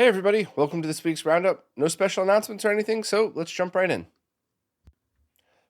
Hey everybody, welcome to this week's Roundup. No special announcements or anything, so let's jump right in.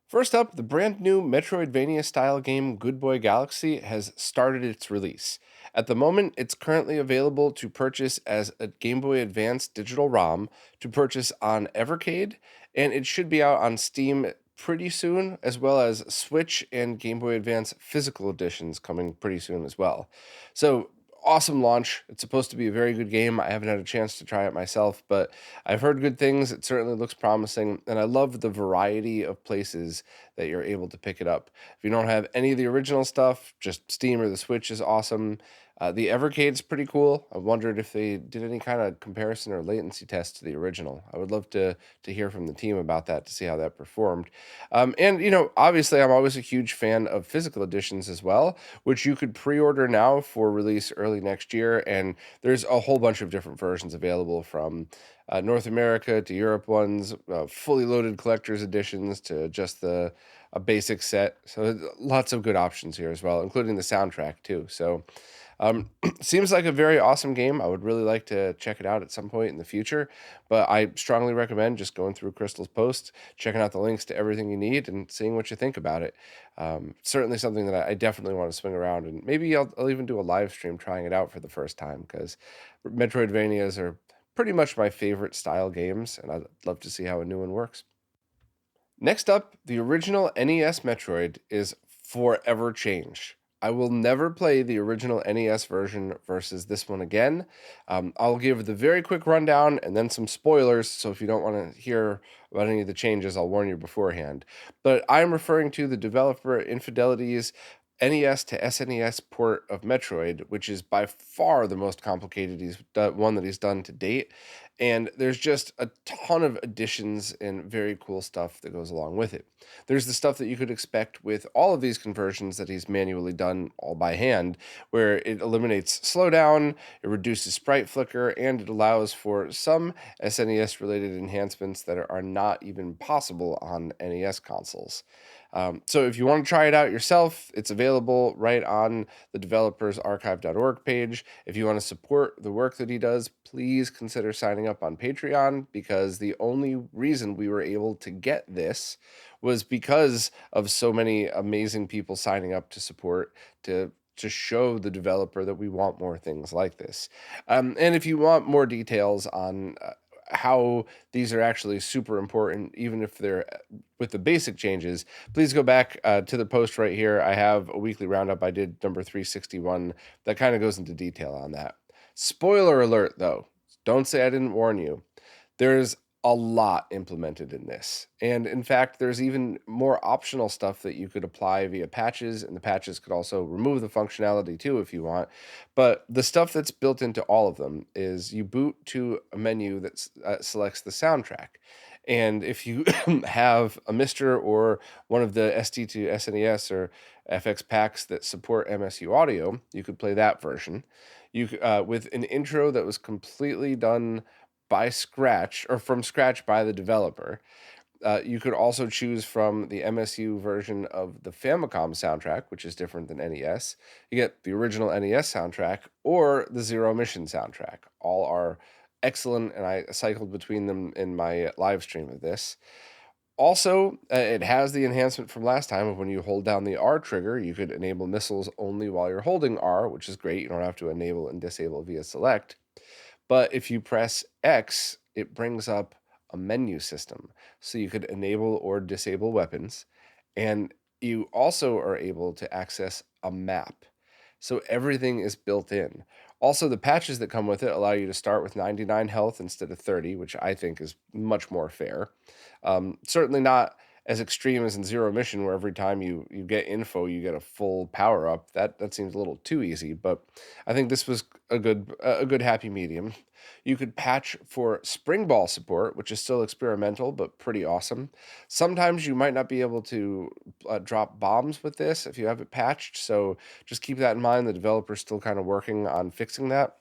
First up, the brand new Metroidvania style game GoodBoy Galaxy has started its release. At the moment, it's currently available to purchase as a Game Boy Advance digital ROM to purchase on Evercade, and it should be out on Steam pretty soon, as well as Switch and Game Boy Advance physical editions coming pretty soon as well. So, awesome launch. It's supposed to be a very good game. I haven't had a chance to try it myself, but I've heard good things. It certainly looks promising, and I love the variety of places that you're able to pick it up. If you don't have any of the original stuff, just Steam or the Switch is awesome. The Evercade's pretty cool. I wondered if they did any kind of comparison or latency test to the original. I would love to hear from the team about that to see how that performed. And obviously, I'm always a huge fan of physical editions as well, which you could pre-order now for release early next year. And there's a whole bunch of different versions available from North America to Europe ones, fully loaded collector's editions to just a basic set. So lots of good options here as well, including the soundtrack too. So seems like a very awesome game. I would really like to check it out at some point in the future, but I strongly recommend just going through Crystal's post, checking out the links to everything you need, and seeing what you think about it. Certainly something that I definitely want to swing around, and maybe I'll even do a live stream trying it out for the first time, because Metroidvanias are pretty much my favorite style games, and I'd love to see how a new one works. Next up, the original NES Metroid is forever changed. I will never play the original NES version versus this one again. I'll give the very quick rundown and then some spoilers, so if you don't want to hear about any of the changes, I'll warn you beforehand. But I'm referring to the developer Infidelity's NES to SNES port of Metroid, which is by far the most complicated one that he's done to date. And there's just a ton of additions and very cool stuff that goes along with it. There's the stuff that you could expect with all of these conversions that he's manually done all by hand, where it eliminates slowdown, it reduces sprite flicker, and it allows for some SNES related enhancements that are not even possible on NES consoles. So if you want to try it out yourself, it's available right on the developer's archive.org page. If you want to support the work that he does, please consider signing up on Patreon, because the only reason we were able to get this was because of so many amazing people signing up to support, to show the developer that we want more things like this. And if you want more details on how these are actually super important, even if they're with the basic changes, please go back to the post right here. I have a weekly roundup. I did number 361 that kind of goes into detail on that. Spoiler alert, though. Don't say I didn't warn you. There's a lot implemented in this. And in fact, there's even more optional stuff that you could apply via patches, and the patches could also remove the functionality too if you want. But the stuff that's built into all of them is you boot to a menu that selects the soundtrack. And if you have a Mister or one of the ST to SNES or FX packs that support MSU audio, you could play that version. With an intro that was completely done by scratch or from scratch by the developer. You could also choose from the MSU version of the Famicom soundtrack, which is different than NES. You get the original NES soundtrack or the Zero Mission soundtrack. All are excellent, and I cycled between them in my live stream of this. Also, it has the enhancement from last time of when you hold down the R trigger, you could enable missiles only while you're holding R, which is great. You don't have to enable and disable via select. But if you press X, it brings up a menu system. So you could enable or disable weapons. And you also are able to access a map. So everything is built in. Also, the patches that come with it allow you to start with 99 health instead of 30, which I think is much more fair. Certainly not as extreme as in Zero Mission, where every time you get info, you get a full power up. That seems a little too easy, but I think this was a good happy medium. You could patch for spring ball support, which is still experimental but pretty awesome. Sometimes you might not be able to drop bombs with this if you have it patched, so just keep that in mind. The developer's still kind of working on fixing that.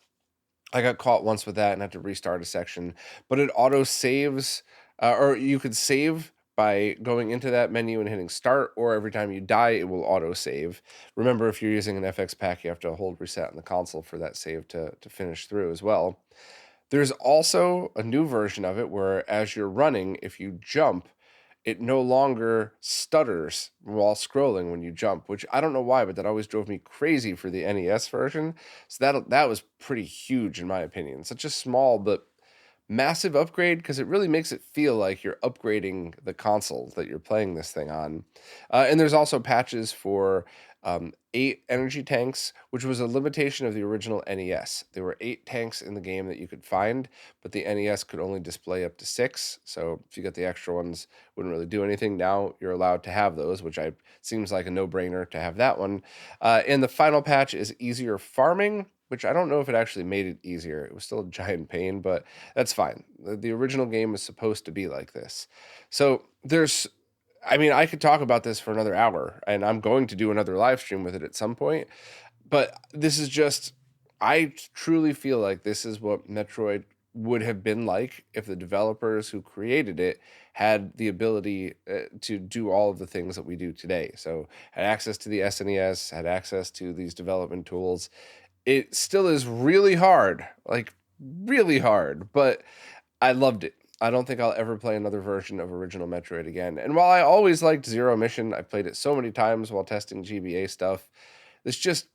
I got caught once with that and had to restart a section, but it auto saves, or you could save by going into that menu and hitting start, or every time you die, it will auto save. Remember, if you're using an FX pack, you have to hold reset on the console for that save to finish through as well. There's also a new version of it where, as you're running, if you jump, it no longer stutters while scrolling when you jump, which I don't know why, but that always drove me crazy for the NES version. So that was pretty huge in my opinion. Such a small but massive upgrade because it really makes it feel like you're upgrading the console that you're playing this thing on. And there's also patches for 8 energy tanks, which was a limitation of the original NES. There were 8 tanks in the game that you could find, but the NES could only display up to 6. So if you got the extra ones, wouldn't really do anything. Now you're allowed to have those, which seems like a no-brainer to have that one. And the final patch is easier farming, which I don't know if it actually made it easier. It was still a giant pain, but that's fine. The original game was supposed to be like this. So I mean, I could talk about this for another hour, and I'm going to do another live stream with it at some point. But this is just, I truly feel like this is what Metroid would have been like if the developers who created it had the ability to do all of the things that we do today. So, had access to the SNES, had access to these development tools. It still is really hard, like really hard, but I loved it. I don't think I'll ever play another version of original Metroid again. And while I always liked Zero Mission, I played it so many times while testing GBA stuff. There's just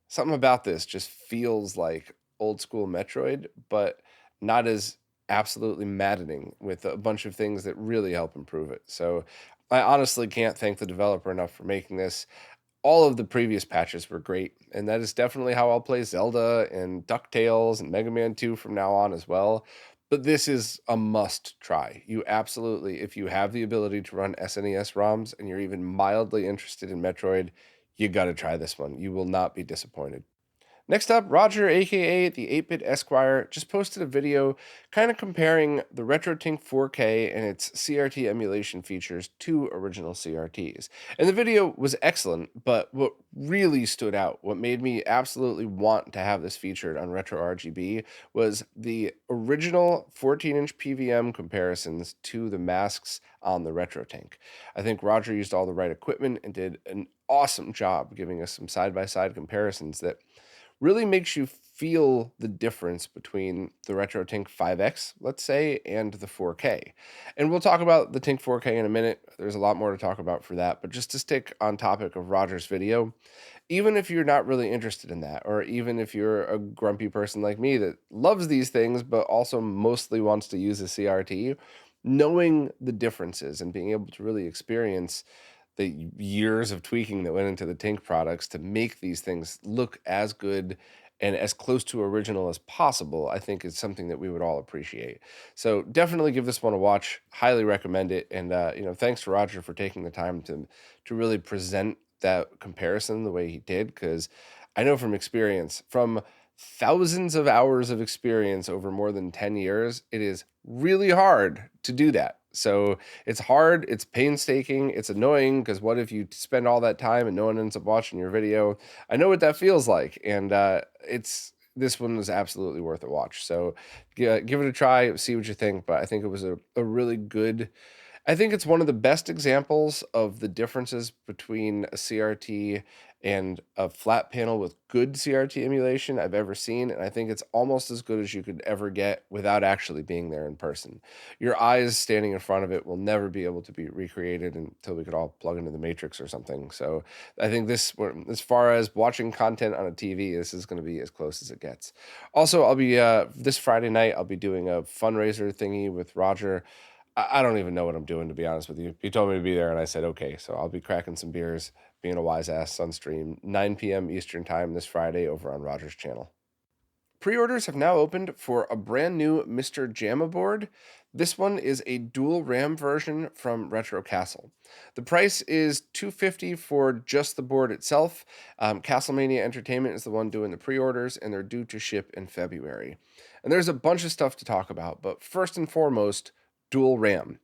something about this just feels like old school Metroid, but not as absolutely maddening with a bunch of things that really help improve it. So I honestly can't thank the developer enough for making this. All of the previous patches were great, and that is definitely how I'll play Zelda and DuckTales and Mega Man 2 from now on as well. But this is a must try. You absolutely, if you have the ability to run SNES ROMs and you're even mildly interested in Metroid, you got to try this one. You will not be disappointed. Next up, Roger, aka the 8-Bit Esquire, just posted a video kind of comparing the RetroTINK 4K and its CRT emulation features to original CRTs. And the video was excellent, but what really stood out, what made me absolutely want to have this featured on RetroRGB, was the original 14-inch PVM comparisons to the masks on the RetroTINK. I think Roger used all the right equipment and did an awesome job giving us some side-by-side comparisons that really makes you feel the difference between the RetroTINK 5X, let's say, and the 4K. And we'll talk about the Tink 4K in a minute. There's a lot more to talk about for that. But just to stick on topic of Roger's video, even if you're not really interested in that, or even if you're a grumpy person like me that loves these things, but also mostly wants to use a CRT, knowing the differences and being able to really experience the years of tweaking that went into the Tink products to make these things look as good and as close to original as possible, I think is something that we would all appreciate. So definitely give this one a watch. Highly recommend it. And thanks to Roger for taking the time to really present that comparison the way he did, because I know from experience, from thousands of hours of experience over more than 10 years, it is really hard to do that. So it's hard, it's painstaking, it's annoying, because what if you spend all that time and no one ends up watching your video? I know what that feels like, and this one was absolutely worth a watch. So give it a try, see what you think. But I think it was a really good. I think it's one of the best examples of the differences between a CRT and a flat panel with good CRT emulation I've ever seen. And I think it's almost as good as you could ever get without actually being there in person. Your eyes standing in front of it will never be able to be recreated until we could all plug into the Matrix or something. So I think as far as watching content on a TV, this is going to be as close as it gets. Also, I'll be, this Friday night, I'll be doing a fundraiser thingy with Roger. I don't even know what I'm doing, to be honest with you. He told me to be there, and I said, okay. So I'll be cracking some beers, being a wise ass on stream, 9 p.m. Eastern Time this Friday over on Roger's channel. Pre-orders have now opened for a brand new Mr. JAMMA board. This one is a dual RAM version from Retro Castle. The price is $250 for just the board itself. Castlemania Entertainment is the one doing the pre-orders, and they're due to ship in February. And there's a bunch of stuff to talk about, but first and foremost, dual RAM.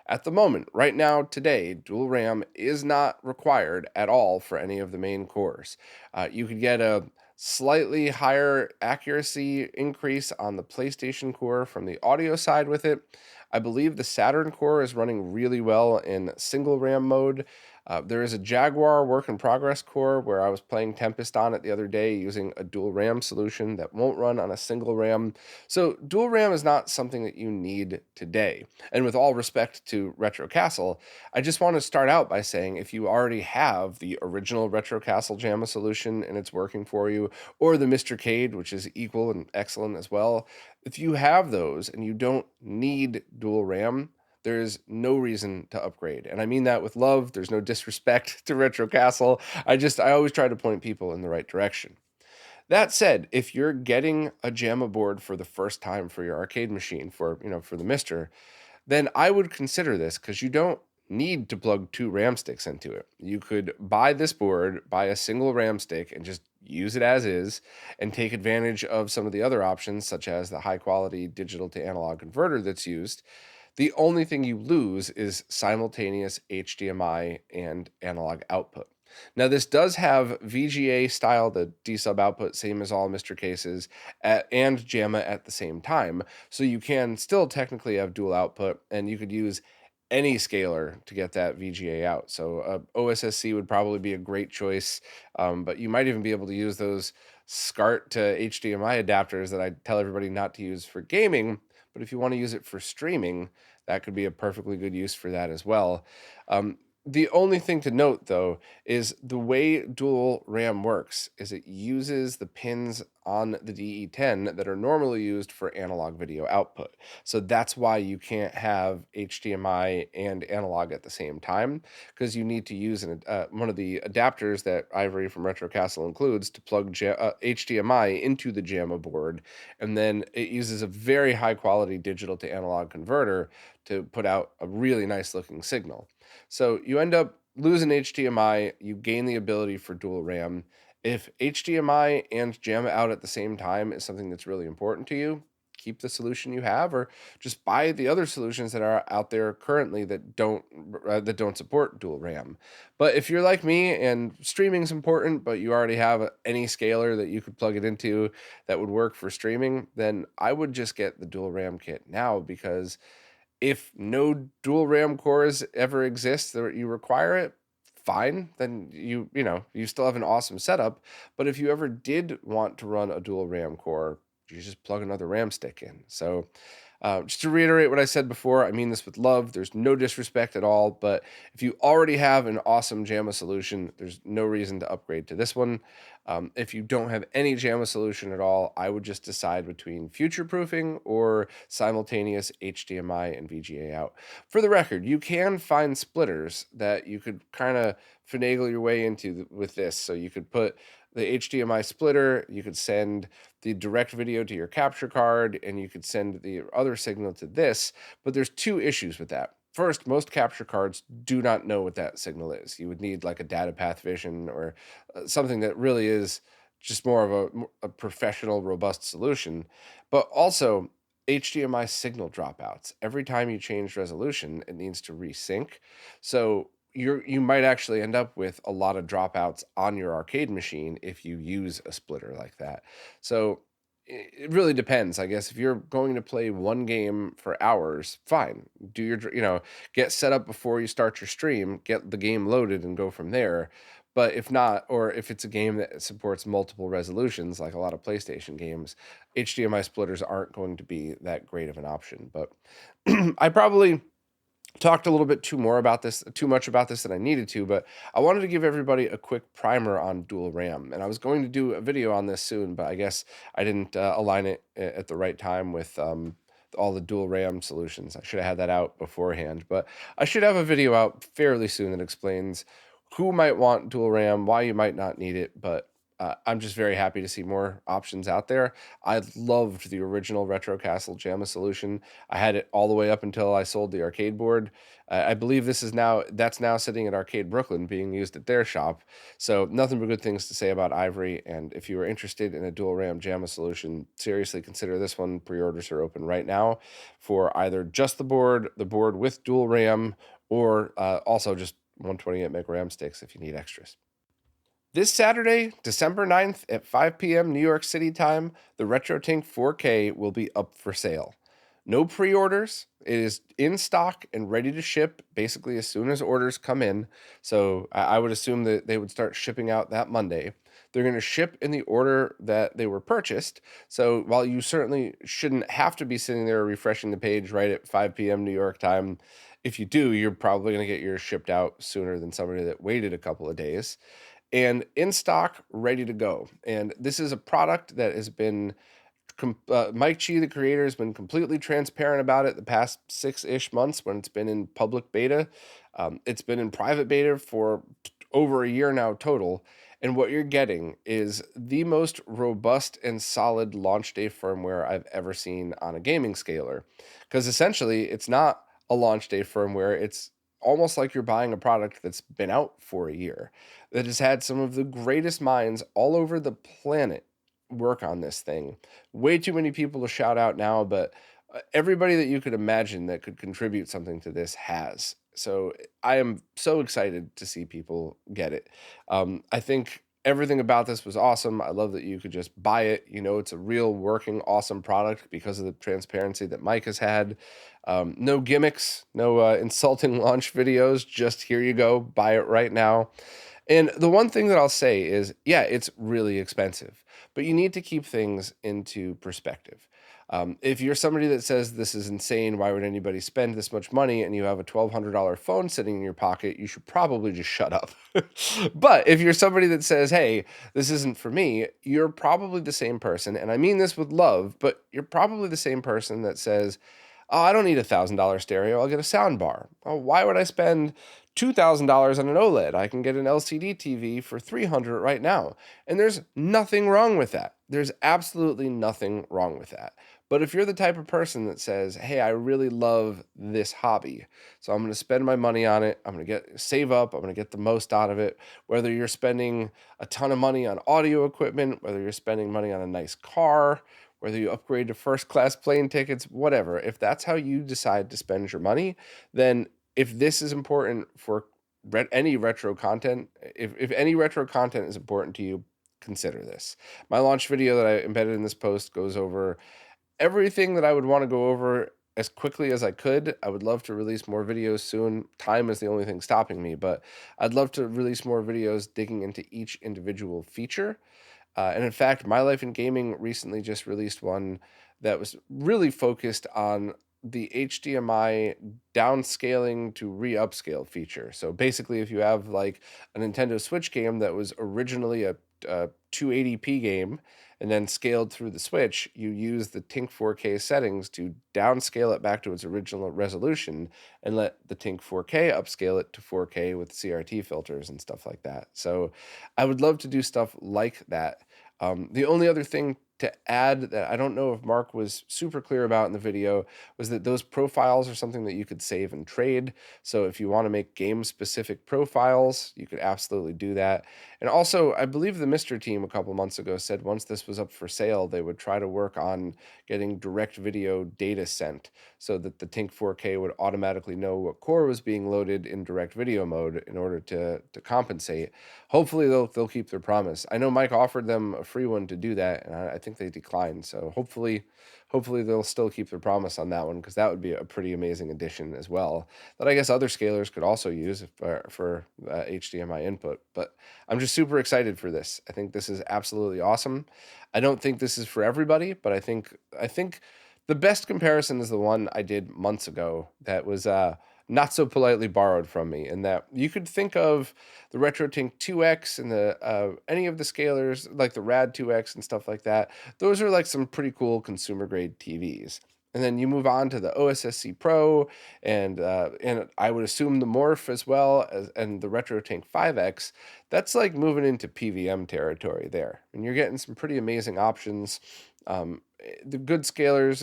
At the moment, right now, today, dual RAM is not required at all for any of the main cores. You could get a slightly higher accuracy increase on the PlayStation core from the audio side with it. I believe the Saturn core is running really well in single RAM mode. There is a Jaguar work in progress core where I was playing Tempest on it the other day using a dual RAM solution that won't run on a single RAM. So, dual RAM is not something that you need today. And with all respect to Retro Castle, I just want to start out by saying if you already have the original Retro Castle JAMMA solution and it's working for you, or the Mr. Cade, which is equal and excellent as well, if you have those and you don't need dual RAM, there's no reason to upgrade. And I mean that with love. There's no disrespect to Retro Castle. I always try to point people in the right direction. That said, if you're getting a JAMMA board for the first time for your arcade machine, for the Mister, then I would consider this because you don't need to plug two RAM sticks into it. You could buy this board, buy a single RAM stick, and just use it as is, and take advantage of some of the other options, such as the high quality digital to analog converter that's used. The only thing you lose is simultaneous HDMI and analog output. Now, this does have VGA style, the D sub output, same as all Mr. Cases, and JAMMA at the same time. So you can still technically have dual output, and you could use any scaler to get that VGA out. So OSSC would probably be a great choice, but you might even be able to use those SCART to HDMI adapters that I tell everybody not to use for gaming. But if you want to use it for streaming, that could be a perfectly good use for that as well. The only thing to note, though, is the way dual RAM works is it uses the pins on the DE10 that are normally used for analog video output. So that's why you can't have HDMI and analog at the same time, because you need to use one of the adapters that Ivory from Retro Castle includes to plug HDMI into the JAMMA board, and then it uses a very high quality digital to analog converter to put out a really nice looking signal. So you end up losing HDMI, you gain the ability for dual RAM. If HDMI and JAMMA out at the same time is something that's really important to you, keep the solution you have, or just buy the other solutions that are out there currently that don't support dual RAM. But if you're like me and streaming is important, but you already have any scaler that you could plug it into that would work for streaming, then I would just get the dual RAM kit now, because if no dual RAM cores ever exist that you require it, fine. Then you still have an awesome setup. But if you ever did want to run a dual RAM core, you just plug another RAM stick in. So just to reiterate what I said before, I mean this with love. There's no disrespect at all. But if you already have an awesome JAMMA solution, there's no reason to upgrade to this one. If you don't have any JAMMA solution at all, I would just decide between future proofing or simultaneous HDMI and VGA out. For the record, you can find splitters that you could kind of finagle your way into with this. So you could put the HDMI splitter, you could send the direct video to your capture card, and you could send the other signal to this. But there's two issues with that. First, most capture cards do not know what that signal is. You would need like a data path vision or something that really is just more of a professional, robust solution. But also, HDMI signal dropouts. Every time you change resolution, it needs to resync. So you might actually end up with a lot of dropouts on your arcade machine if you use a splitter like that. So it really depends, I guess. If you're going to play one game for hours, fine. Do get set up before you start your stream, get the game loaded and go from there. But if not, or if it's a game that supports multiple resolutions, like a lot of PlayStation games, HDMI splitters aren't going to be that great of an option. But I probably talked a little bit too much about this than I needed to, but I wanted to give everybody a quick primer on dual RAM. And I was going to do a video on this soon, but I guess I didn't align it at the right time with all the dual RAM solutions. I should have had that out beforehand, but I should have a video out fairly soon that explains who might want dual RAM, why you might not need it, but I'm just very happy to see more options out there. I loved the original Retro Castle JAMMA solution. I had it all the way up until I sold the arcade board. I believe that's now sitting at Arcade Brooklyn, being used at their shop. So nothing but good things to say about Ivory. And if you are interested in a dual RAM JAMMA solution, seriously consider this one. Pre-orders are open right now for either just the board with dual RAM, or also just 128 meg RAM sticks if you need extras. This Saturday, December 9th at 5 p.m. New York City time, the RetroTINK 4K will be up for sale. No pre-orders, It is in stock and ready to ship basically as soon as orders come in. So I would assume that they would start shipping out that Monday. They're going to ship in the order that they were purchased. So while you certainly shouldn't have to be sitting there refreshing the page right at 5 p.m. New York time, if you do, you're probably going to get yours shipped out sooner than somebody that waited a couple of days. And in stock, ready to go. And this is a product that has been Mike Chi, the creator, has been completely transparent about it the past 6-ish months when it's been in public beta. It's been in private beta for over a year now total. And what you're getting is the most robust and solid launch day firmware I've ever seen on a gaming scaler. Because essentially, it's not a launch day firmware, it's almost like you're buying a product that's been out for a year, that has had some of the greatest minds all over the planet work on this thing. Way too many people to shout out now, but everybody that you could imagine that could contribute something to this has. So I am so excited to see people get it. I think everything about this was awesome. I love that you could just buy it. You know, it's a real working, awesome product because of the transparency that Mike has had. No gimmicks, no insulting launch videos. Just here you go, buy it right now. And the one thing that I'll say is, yeah, it's really expensive, but you need to keep things into perspective. If you're somebody that says this is insane, why would anybody spend this much money, and you have a $1,200 phone sitting in your pocket, you should probably just shut up. But if you're somebody that says, hey, this isn't for me, you're probably the same person. And I mean this with love, but you're probably the same person that says, oh, I don't need $1,000 stereo. I'll get a sound bar. Oh, why would I spend $2,000 on an OLED? I can get an LCD TV for $300 right now. And there's nothing wrong with that. There's absolutely nothing wrong with that. But if you're the type of person that says, hey, I really love this hobby, so I'm going to spend my money on it, I'm going to save up, I'm going to get the most out of it, whether you're spending a ton of money on audio equipment, whether you're spending money on a nice car, whether you upgrade to first class plane tickets, whatever. If that's how you decide to spend your money, then if this is important for any retro content, if any retro content is important to you, consider this. My launch video that I embedded in this post goes over everything that I would want to go over as quickly as I could. I would love to release more videos soon. Time is the only thing stopping me, but I'd love to release more videos digging into each individual feature. And in fact, My Life in Gaming recently just released one that was really focused on the HDMI downscaling to re-upscale feature. So basically, if you have like a Nintendo Switch game that was originally a 280p game and then scaled through the Switch, you use the TINK 4K settings to downscale it back to its original resolution and let the TINK 4K upscale it to 4K with CRT filters and stuff like that. So I would love to do stuff like that. The only other thing to add that I don't know if Mark was super clear about in the video was that those profiles are something that you could save and trade. So if you want to make game-specific profiles, you could absolutely do that. And also, I believe the Mr. team a couple months ago said once this was up for sale, they would try to work on getting direct video data sent so that the TINK 4K would automatically know what core was being loaded in direct video mode in order to compensate. Hopefully they'll keep their promise. I know Mike offered them a free one to do that, and I think they declined. So hopefully they'll still keep their promise on that one, because that would be a pretty amazing addition as well, that I guess other scalers could also use for HDMI input. But I'm just super excited for this. I think this is absolutely awesome. I don't think this is for everybody, but I think the best comparison is the one I did months ago that was not so politely borrowed from me, in that you could think of the RetroTINK 2X and the any of the scalers like the Rad 2X and stuff like that. Those are like some pretty cool consumer grade TVs. And then you move on to the OSSC Pro and I would assume the Morph as well as and the RetroTINK 5X. That's like moving into PVM territory there, and you're getting some pretty amazing options. The good scalers,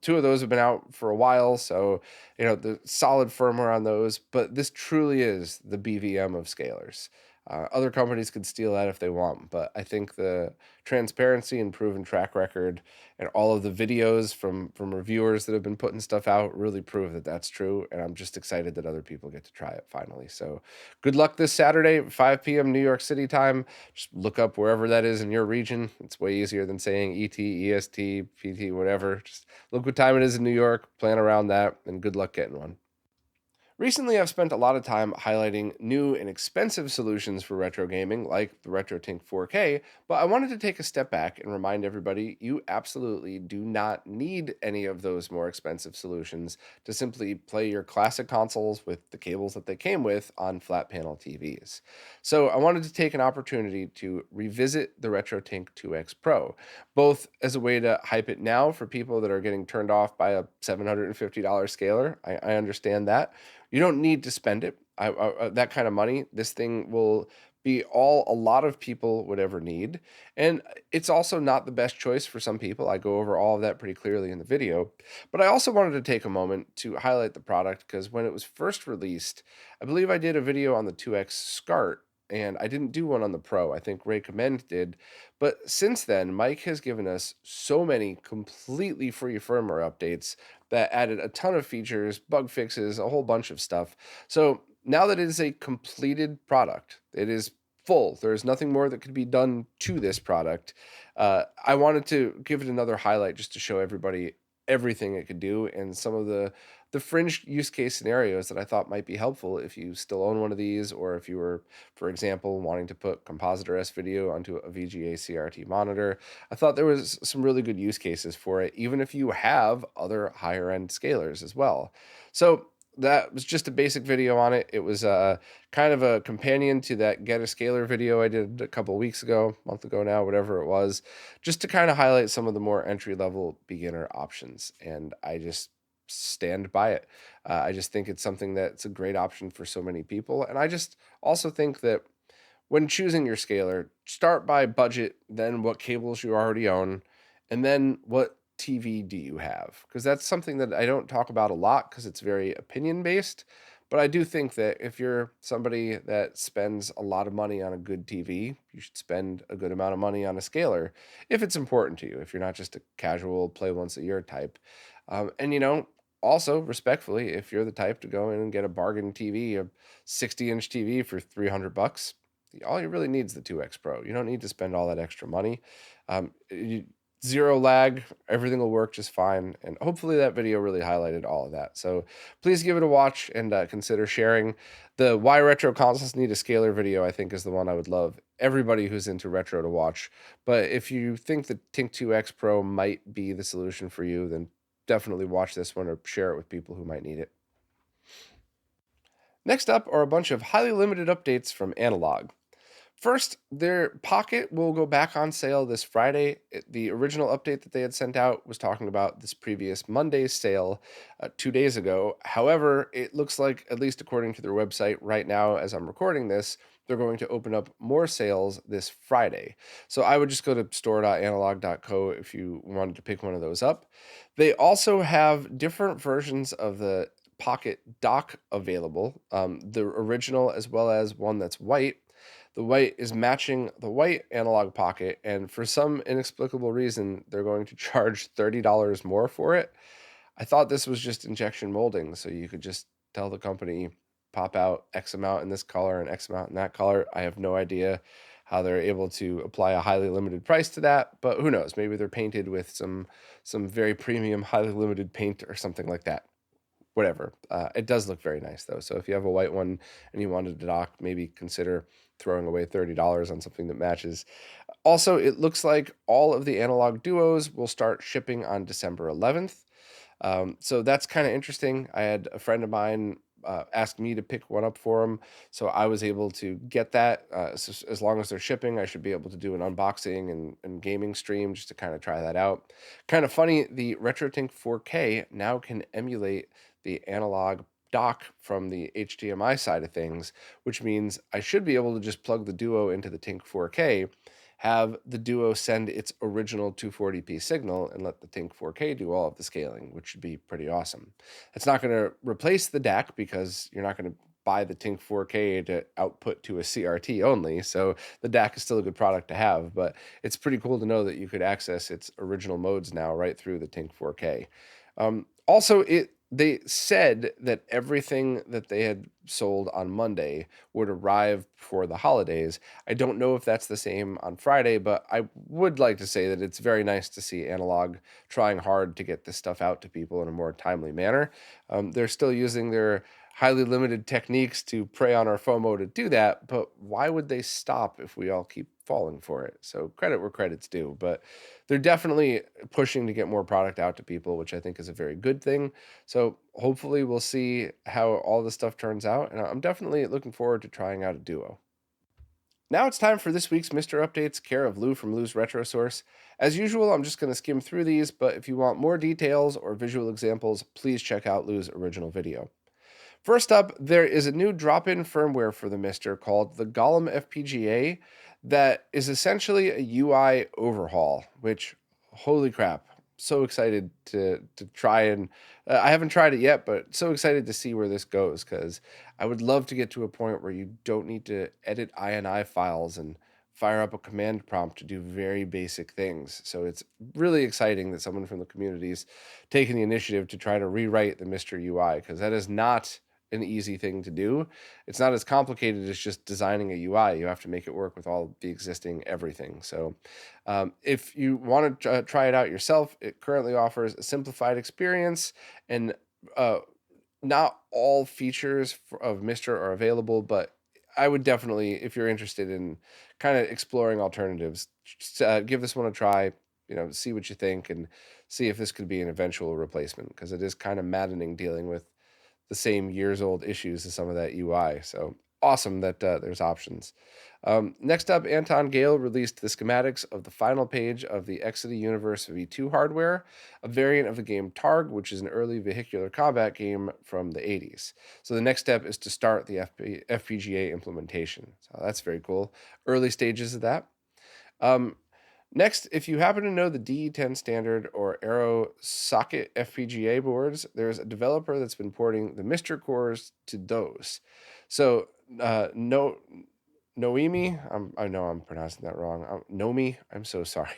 two of those have been out for a while, so the solid firmware on those. But this truly is the BVM of scalers. Other companies could steal that if they want, but I think the transparency and proven track record and all of the videos from reviewers that have been putting stuff out really prove that that's true. And I'm just excited that other people get to try it finally. So good luck this Saturday, 5 p.m. New York City time. Just look up wherever that is in your region. It's way easier than saying ET, EST, PT, whatever. Just look what time it is in New York, plan around that, and good luck getting one. Recently, I've spent a lot of time highlighting new and expensive solutions for retro gaming, like the RetroTINK 4K, but I wanted to take a step back and remind everybody you absolutely do not need any of those more expensive solutions to simply play your classic consoles with the cables that they came with on flat panel TVs. So I wanted to take an opportunity to revisit the RetroTINK 2X Pro, both as a way to hype it now for people that are getting turned off by a $750 scaler. I understand that you don't need to spend it. That kind of money. This thing will be all a lot of people would ever need. And it's also not the best choice for some people. I go over all of that pretty clearly in the video. But I also wanted to take a moment to highlight the product because when it was first released, I believe I did a video on the 2X SCART. And I didn't do one on the Pro. I think Ray Commend did. But since then, Mike has given us so many completely free firmware updates that added a ton of features, bug fixes, a whole bunch of stuff. So now that it is a completed product, it is full. There's nothing more that could be done to this product. I wanted to give it another highlight just to show everybody everything it could do and some of the fringe use case scenarios that I thought might be helpful if you still own one of these, or if you were, for example, wanting to put compositor S video onto a VGA CRT monitor. I thought there was some really good use cases for it, even if you have other higher end scalers as well. So that was just a basic video on it. It was kind of a companion to that Get a Scaler video I did a couple of weeks ago, month ago now, whatever it was, just to kind of highlight some of the more entry level beginner options. And I just stand by it. I just think it's something that's a great option for so many people. And I just also think that when choosing your scaler, start by budget, then what cables you already own, and then what TV do you have? Because that's something that I don't talk about a lot because it's very opinion based. But I do think that if you're somebody that spends a lot of money on a good TV, you should spend a good amount of money on a scaler if it's important to you, if you're not just a casual play once a year type. And, also respectfully, if you're the type to go in and get a bargain TV, a 60-inch TV for $300, all you really need is the 2X Pro. You don't need to spend all that extra money. Zero lag, everything will work just fine. And hopefully that video really highlighted all of that. So please give it a watch and consider sharing. The Why Retro Consoles Need a Scaler video, I think, is the one I would love everybody who's into retro to watch. But if you think the Tink 2X Pro might be the solution for you, then definitely watch this one or share it with people who might need it. Next up are a bunch of highly limited updates from Analogue. First, their Pocket will go back on sale this Friday. The original update that they had sent out was talking about this previous Monday's sale 2 days ago. However, it looks like, at least according to their website right now as I'm recording this, they're going to open up more sales this Friday. So I would just go to store.analog.co if you wanted to pick one of those up. They also have different versions of the Pocket dock available, the original as well as one that's white. The white is matching the white Analog Pocket, and for some inexplicable reason, they're going to charge $30 more for it. I thought this was just injection molding, so you could just tell the company, pop out X amount in this color and X amount in that color. I have no idea how they're able to apply a highly limited price to that, but who knows? Maybe they're painted with some very premium, highly limited paint or something like that. Whatever. It does look very nice though. So if you have a white one and you wanted to dock, maybe consider throwing away $30 on something that matches. Also, it looks like all of the Analog Duos will start shipping on December 11th. So that's kind of interesting. I had a friend of mine ask me to pick one up for him, so I was able to get that. So as long as they're shipping, I should be able to do an unboxing and gaming stream just to kind of try that out. Kind of funny, the RetroTINK 4K now can emulate the analog dock from the HDMI side of things, which means I should be able to just plug the Duo into the Tink 4K, have the Duo send its original 240p signal, and let the Tink 4K do all of the scaling, which should be pretty awesome. It's not going to replace the DAC because you're not going to buy the TINK 4K to output to a CRT only. So the DAC is still a good product to have, but it's pretty cool to know that you could access its original modes now right through the TINK 4K. Also, they said that everything that they had sold on Monday would arrive before the holidays. I don't know if that's the same on Friday, but I would like to say that it's very nice to see Analogue trying hard to get this stuff out to people in a more timely manner. They're still using their highly limited techniques to prey on our FOMO to do that, but why would they stop if we all keep falling for it? So credit where credit's due, but they're definitely pushing to get more product out to people, which I think is a very good thing. So hopefully we'll see how all this stuff turns out, and I'm definitely looking forward to trying out a Duo. Now it's time for this week's Mr. Updates, care of Lou from Lou's Retro Source. As usual, I'm just going to skim through these, but if you want more details or visual examples, please check out Lou's original video. First up, there is a new drop-in firmware for the Mister called the Golem FPGA that is essentially a UI overhaul, which, holy crap, so excited to try and I haven't tried it yet, but so excited to see where this goes, because I would love to get to a point where you don't need to edit INI files and fire up a command prompt to do very basic things. So it's really exciting that someone from the community is taking the initiative to try to rewrite the Mr. UI, because that is not an easy thing to do. It's not as complicated as just designing a UI. You have to make it work with all the existing everything. So if you want to try it out yourself, it currently offers a simplified experience, and not all features of Mr. are available, but I would definitely, if you're interested in kind of exploring alternatives, just, give this one a try, see what you think, and see if this could be an eventual replacement, because it is kind of maddening dealing with the same years old issues as some of that UI. So awesome that there's options. Next up, Anton Gale released the schematics of the final page of the Exody Universe V2 hardware, a variant of the game Targ, which is an early vehicular combat game from the 80s. So the next step is to start the FPGA implementation. So that's very cool. Early stages of that. Next, if you happen to know the DE10 standard or Aero socket FPGA boards, there's a developer that's been porting the Mr. cores to those. So, Noemi, I know I'm pronouncing that wrong. Nomi, I'm so sorry.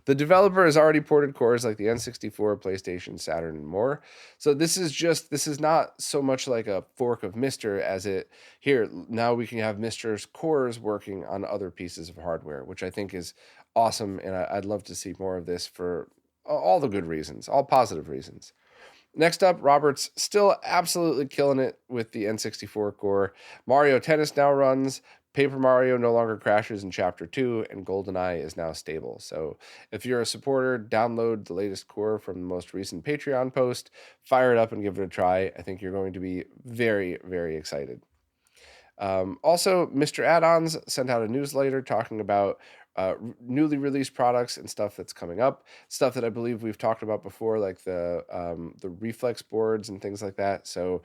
The developer has already ported cores like the N64, PlayStation, Saturn, and more. So this is not so much like a fork of Mr. as now we can have Mr.'s cores working on other pieces of hardware, which I think is awesome, and I'd love to see more of this for all the good reasons, all positive reasons. Next up, Robert's still absolutely killing it with the N64 core. Mario Tennis now runs. Paper Mario no longer crashes in Chapter 2, and GoldenEye is now stable. So if you're a supporter, download the latest core from the most recent Patreon post, fire it up and give it a try. I think you're going to be very, very excited. Also, Mr. Add-ons sent out a newsletter talking about newly released products and stuff that's coming up, stuff that I believe we've talked about before, like the reflex boards and things like that. So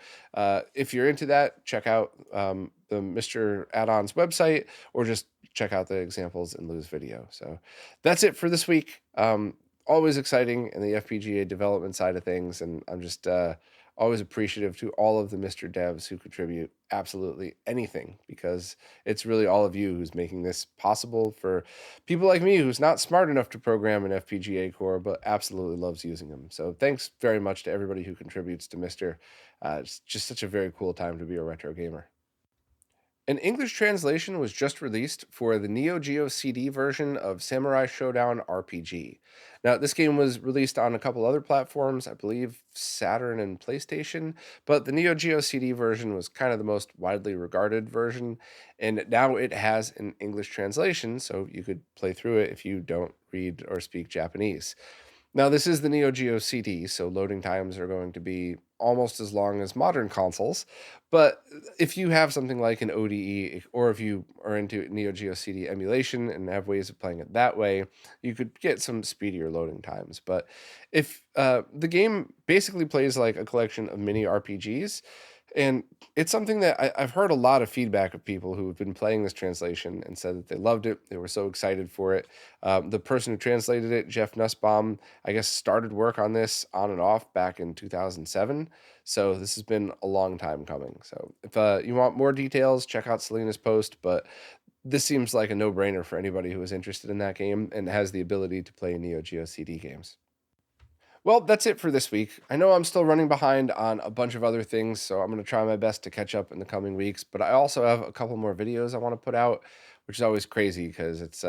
if you're into that, check out the Mr. Add-ons website, or just check out the examples in Lou's video. So that's it for this week. Always exciting in the FPGA development side of things, and I'm just always appreciative to all of the Mr. devs who contribute absolutely anything, because it's really all of you who's making this possible for people like me who's not smart enough to program an FPGA core but absolutely loves using them. So thanks very much to everybody who contributes to Mr. It's just such a very cool time to be a retro gamer. An English translation was just released for the Neo Geo CD version of Samurai Showdown RPG. Now, this game was released on a couple other platforms, I believe Saturn and PlayStation, but the Neo Geo CD version was kind of the most widely regarded version, and now it has an English translation, so you could play through it if you don't read or speak Japanese. Now, this is the Neo Geo CD, so loading times are going to be almost as long as modern consoles. But if you have something like an ODE, or if you are into Neo Geo CD emulation and have ways of playing it that way, you could get some speedier loading times. But if the game basically plays like a collection of mini RPGs, And it's something that I've heard a lot of feedback of people who have been playing this translation and said that they loved it. They were so excited for it. The person who translated it, Jeff Nussbaum, I guess started work on this on and off back in 2007. So this has been a long time coming. So if you want more details, check out Selena's post. But this seems like a no-brainer for anybody who is interested in that game and has the ability to play Neo Geo CD games. Well, that's it for this week. I know I'm still running behind on a bunch of other things, so I'm going to try my best to catch up in the coming weeks. But I also have a couple more videos I want to put out, which is always crazy because it's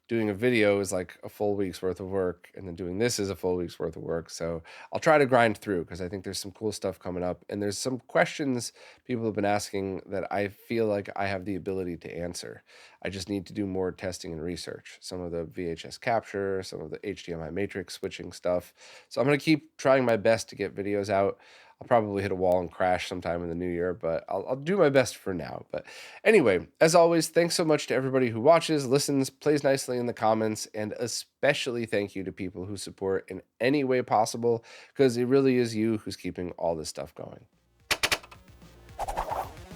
doing a video is like a full week's worth of work, and then doing this is a full week's worth of work. So I'll try to grind through because I think there's some cool stuff coming up, and there's some questions people have been asking that I feel like I have the ability to answer. I just need to do more testing and research. Some of the VHS capture, some of the HDMI matrix switching stuff. So I'm going to keep trying my best to get videos out. I'll probably hit a wall and crash sometime in the new year, but I'll do my best for now. But anyway, as always, thanks so much to everybody who watches, listens, plays nicely in the comments, and especially thank you to people who support in any way possible, because it really is you who's keeping all this stuff going.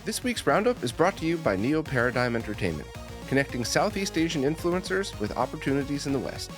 This week's Roundup is brought to you by Neo Paradigm Entertainment, connecting Southeast Asian influencers with opportunities in the West.